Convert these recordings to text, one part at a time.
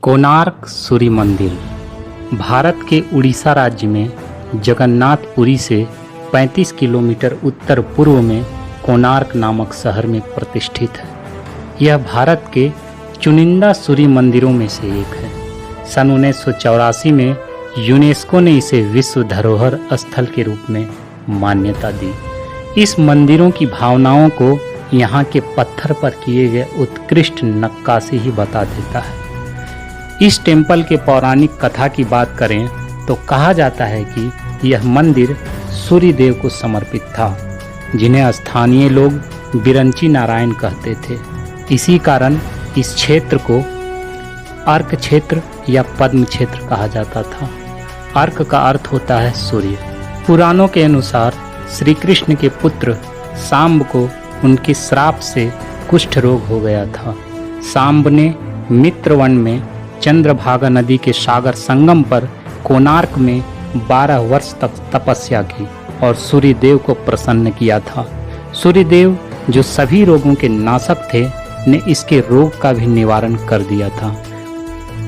कोणार्क सूर्य मंदिर भारत के उड़ीसा राज्य में जगन्नाथपुरी से 35 किलोमीटर उत्तर पूर्व में कोणार्क नामक शहर में प्रतिष्ठित है। यह भारत के चुनिंदा सूर्य मंदिरों में से एक है। सन 1984 में यूनेस्को ने इसे विश्व धरोहर स्थल के रूप में मान्यता दी। इस मंदिरों की भावनाओं को यहाँ के पत्थर पर किए गए उत्कृष्ट नक्काशी ही बता देता है। इस टेम्पल के पौराणिक कथा की बात करें तो कहा जाता है कि यह मंदिर सूर्य देव को समर्पित था, जिन्हें स्थानीय लोग बिरंची नारायण कहते थे। इसी कारण इस क्षेत्र को अर्क क्षेत्र या पद्म क्षेत्र कहा जाता था। अर्क का अर्थ होता है सूर्य। पुराणों के अनुसार श्री कृष्ण के पुत्र सांब को उनके श्राप से कुष्ठ रोग हो गया था। सांब ने मित्रवन में चंद्रभागा नदी के सागर संगम पर कोणार्क में 12 वर्ष तक तपस्या की और सूर्य देव को प्रसन्न किया था। सूर्य देव जो सभी रोगों के नाशक थे ने इसके रोग का भी निवारण कर दिया था।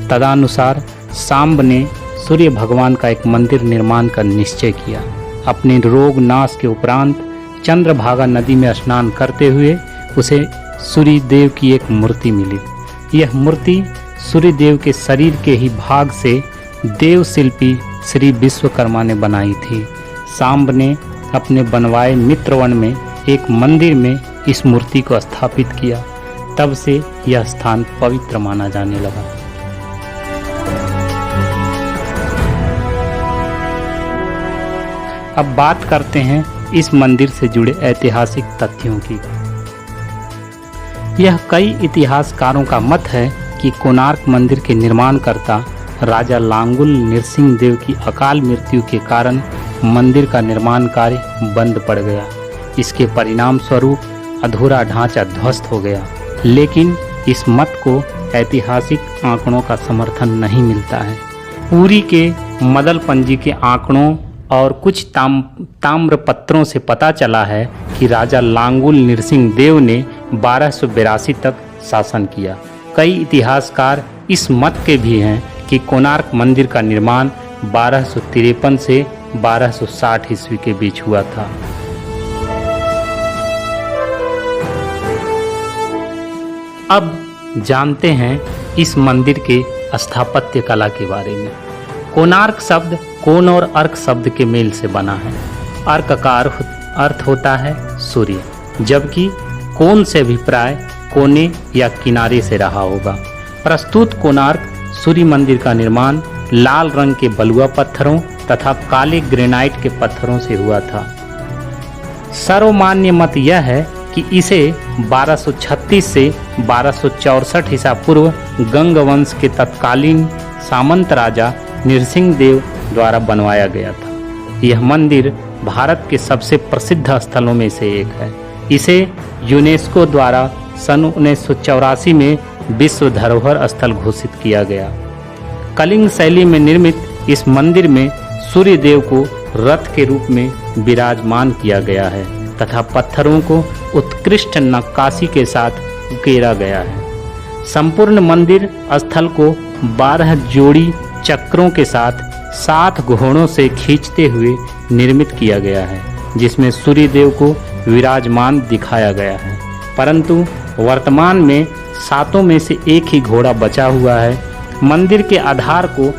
तदनुसार सांब ने सूर्य भगवान का एक मंदिर निर्माण का निश्चय किया। अपने रोग नाश के उपरांत चंद्रभागा नदी में स्नान करते हुए उसे सूर्य देव की एक मूर्ति मिली। यह मूर्ति सूर्य देव के शरीर के ही भाग से देव शिल्पी श्री विश्वकर्मा ने बनाई थी। सांब ने अपने बनवाए मित्रवन में एक मंदिर में इस मूर्ति को स्थापित किया। तब से यह स्थान पवित्र माना जाने लगा। अब बात करते हैं इस मंदिर से जुड़े ऐतिहासिक तथ्यों की। यह कई इतिहासकारों का मत है कि कोणार्क मंदिर के निर्माणकर्ता राजा लांगुल नरसिंह देव की अकाल मृत्यु के कारण मंदिर का निर्माण कार्य बंद पड़ गया। इसके परिणाम स्वरूप अधूरा ढांचा ध्वस्त हो गया। लेकिन इस मत को ऐतिहासिक आंकड़ों का समर्थन नहीं मिलता है। पुरी के मदलपंजी के आंकड़ों और कुछ ताम्रपत्रों से पता चला है कि राजा लांगुल नरसिंह देव ने 1282 तक शासन किया। कई इतिहासकार इस मत के भी हैं कि कोणार्क मंदिर का निर्माण 1253 से 1260 ईस्वी के बीच हुआ था। अब जानते हैं इस मंदिर के स्थापत्य कला के बारे में। कोणार्क शब्द कोण और अर्क शब्द के मेल से बना है। अर्क का अर्थ होता है सूर्य, जबकि कोण से अभिप्राय कोने या किनारे से रहा होगा। प्रस्तुत कोणार्क सूर्य मंदिर का निर्माण लाल रंग के बलुआ पत्थरों तथा काले ग्रेनाइट के पत्थरों से हुआ था। सर्वमान्य मत यह है कि इसे 1236 से 1264 ईसा पूर्व गंग वंश के तत्कालीन सामंत राजा नरसिंह देव द्वारा बनवाया गया था। यह मंदिर भारत के सबसे प्रसिद्ध स्थलों में से एक है। इसे यूनेस्को द्वारा सन 1984 में विश्व धरोहर स्थल घोषित किया गया। कलिंग शैली में निर्मित इस मंदिर में सूर्य देव को रथ के रूप में विराजमान किया गया है तथा पत्थरों को उत्कृष्ट नक्काशी के साथ उकेरा गया है। संपूर्ण मंदिर स्थल को 12 जोड़ी चक्रों के साथ 7 घोड़ों से खींचते हुए निर्मित किया गया है, जिसमें सूर्य देव को विराजमान दिखाया गया है। परंतु वर्तमान में 7 में से एक ही घोड़ा बचा हुआ है। मंदिर के आधार को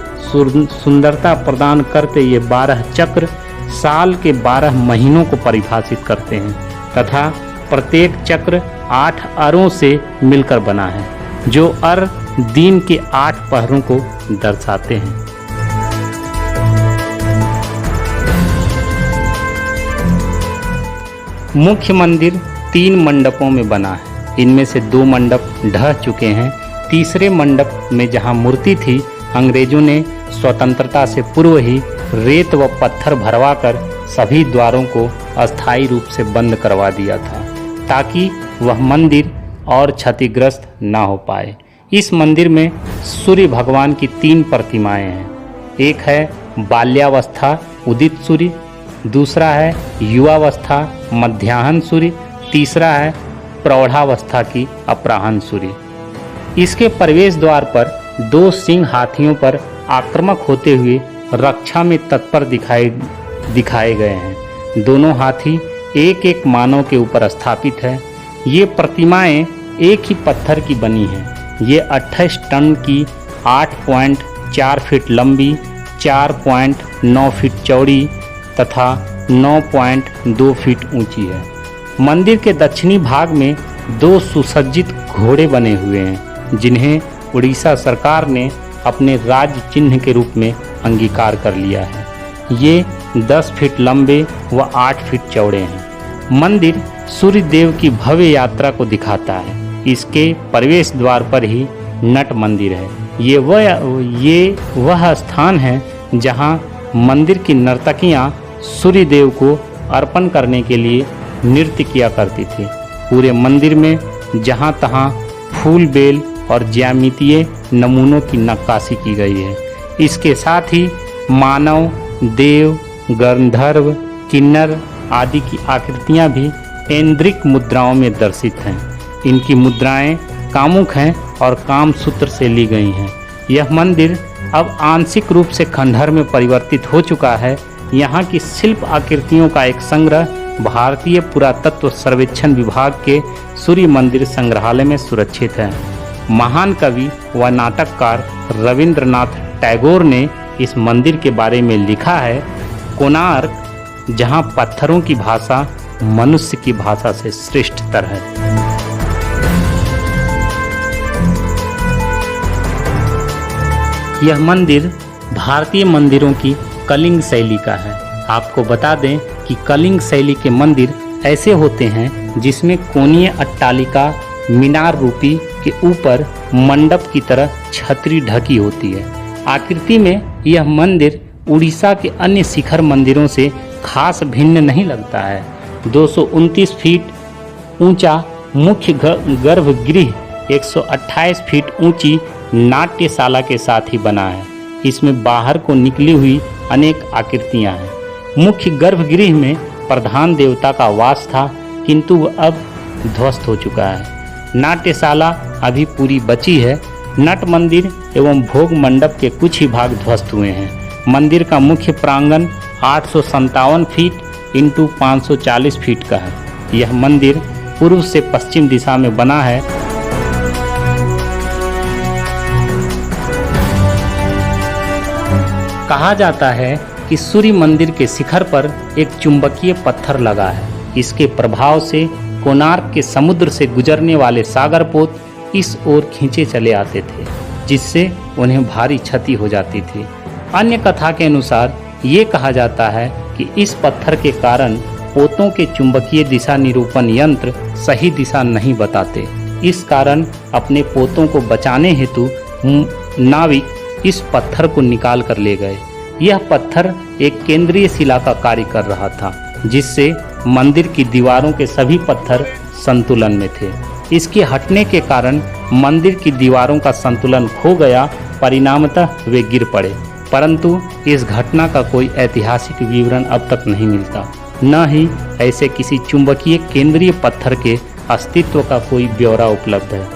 सुंदरता प्रदान करते ये 12 चक्र साल के 12 महीनों को परिभाषित करते हैं तथा प्रत्येक चक्र 8 अरों से मिलकर बना है, जो अर दिन के 8 पहरों को दर्शाते हैं। मुख्य मंदिर 3 मंडपों में बना है। इनमें से 2 मंडप ढह चुके हैं। तीसरे मंडप में जहां मूर्ति थी, अंग्रेजों ने स्वतंत्रता से पूर्व ही रेत व पत्थर भरवाकर सभी द्वारों को अस्थायी रूप से बंद करवा दिया था, ताकि वह मंदिर और क्षतिग्रस्त न हो पाए। इस मंदिर में सूर्य भगवान की 3 प्रतिमाएं हैं। एक है बाल्यावस्था उदित सूर्य, दूसरा है युवावस्था मध्याह्न सूर्य, तीसरा है प्रौढ़ावस्था की अपराह्न सूर्य। इसके प्रवेश द्वार पर 2 सिंह हाथियों पर आक्रामक होते हुए रक्षा में तत्पर दिखाए गए हैं। दोनों हाथी एक एक मानव के ऊपर स्थापित है। ये प्रतिमाएं एक ही पत्थर की बनी हैं। ये 28 टन की 8.4 फीट लंबी, 4.9 फीट चौड़ी तथा 9.2 फीट ऊंची है। मंदिर के दक्षिणी भाग में 2 सुसज्जित घोड़े बने हुए हैं, जिन्हें उड़ीसा सरकार ने अपने राज्य चिन्ह के रूप में अंगीकार कर लिया है। ये 10 फीट लंबे व 8 फीट चौड़े हैं। मंदिर सूर्य देव की भव्य यात्रा को दिखाता है। इसके प्रवेश द्वार पर ही नट मंदिर है। ये वह स्थान है जहां मंदिर की नर्तकियां सूर्य देव को अर्पण करने के लिए नृत्य किया करती थी। पूरे मंदिर में जहां तहां फूल, बेल और ज्यामितीय नमूनों की नक्काशी की गई है। इसके साथ ही मानव, देव, गंधर्व, किन्नर आदि की आकृतियां भी ऐन्द्रिक मुद्राओं में दर्शित हैं। इनकी मुद्राएं कामुक हैं और काम सूत्र से ली गई हैं। यह मंदिर अब आंशिक रूप से खंडहर में परिवर्तित हो चुका है। यहाँ की शिल्प आकृतियों का एक संग्रह भारतीय पुरातत्व सर्वेक्षण विभाग के सूर्य मंदिर संग्रहालय में सुरक्षित है। महान कवि व नाटककार रविंद्रनाथ टैगोर ने इस मंदिर के बारे में लिखा है, कोणार्क जहाँ पत्थरों की भाषा मनुष्य की भाषा से श्रेष्ठतर है। यह मंदिर भारतीय मंदिरों की कलिंग शैली का है। आपको बता दें कि कलिंग शैली के मंदिर ऐसे होते हैं जिसमें कोणीय अट्टालिका मीनार रूपी के ऊपर मंडप की तरह छतरी ढकी होती है। आकृति में यह मंदिर उड़ीसा के अन्य शिखर मंदिरों से खास भिन्न नहीं लगता है। 229 फीट ऊंचा मुख्य गर्भगृह 128 फीट ऊंची नाट्यशाला के साथ ही बना है। इसमें बाहर को निकली हुई अनेक आकृतियां हैं। मुख्य गर्भगृह में प्रधान देवता का वास था, किंतु वह अब ध्वस्त हो चुका है। नाट्यशाला अभी पूरी बची है। नट मंदिर एवं भोग मंडप के कुछ ही भाग ध्वस्त हुए हैं। मंदिर का मुख्य प्रांगण 857 फीट इंटू 540 फीट का है। यह मंदिर पूर्व से पश्चिम दिशा में बना है। कहा जाता है कि सूर्य मंदिर के शिखर पर एक चुंबकीय पत्थर लगा है। इसके प्रभाव से कोणार्क के समुद्र से गुजरने वाले सागरपोत इस ओर खींचे चले आते थे, जिससे उन्हें भारी क्षति हो जाती थी। अन्य कथा के अनुसार ये कहा जाता है कि इस पत्थर के कारण पोतों के चुंबकीय दिशा निरूपण यंत्र सही दिशा नहीं बताते। इस कारण अपने पोतों को बचाने हेतु नाविक इस पत्थर को निकाल कर ले गए। यह पत्थर एक केंद्रीय शिला का कार्य कर रहा था, जिससे मंदिर की दीवारों के सभी पत्थर संतुलन में थे। इसके हटने के कारण मंदिर की दीवारों का संतुलन खो गया। परिणामतः वे गिर पड़े। परंतु इस घटना का कोई ऐतिहासिक विवरण अब तक नहीं मिलता, न ही ऐसे किसी चुंबकीय केंद्रीय पत्थर के अस्तित्व का कोई ब्यौरा उपलब्ध है।